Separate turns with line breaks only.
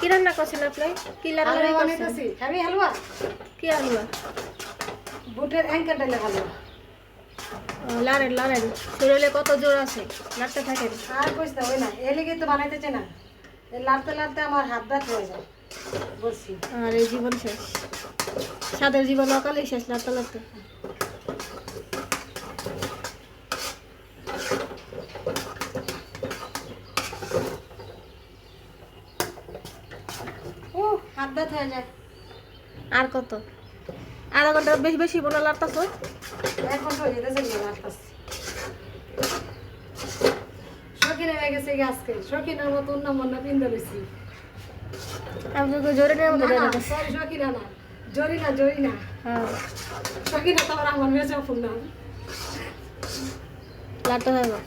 কি রান্না করছেন আপনি? কি রান্না
হালুয়া
করছেন?
বানাইতেছি। খাবি হালুয়া?
কি হালুয়া?
বুটের অ্যাঙ্কেল ডালে হালুয়া।
লাড়েন লাড়েন, শরীরে কত জোর আছে, লাড়তে থাকেন।
আর কইস না, ওই না এলিগে তো বানাইতেছে না। লাড়তে লাড়তে আমার হাত ব্যথা হয়ে যায় বলছি।
আর এই জীবন শেষ, সাদের জীবন অকালেই শেষ লাড়তে লাড়তে।
ও হাত ব্যথা হয়ে যায়।
আর কত? আধা ঘন্টা বেশি বেশি বোনা লাড়তাছ।
1 ঘন্টা হয়ে যেতেছে গিয়ে লাড়তাছি। শৌখিন হয়ে গেছে গিয়ে আজকে। শৌখিনের মতো অন্য মন্না পিন্দে রয়েছি।
আমি তো জোরে নেওয়ার মতো দেখা যাচ্ছে।
সরি শৌখিনা না, জরিনা জরিনা।
হ্যাঁ,
শৌখিনা তো আমার মেয়ে ফুল না।
লাড়তে থাকো।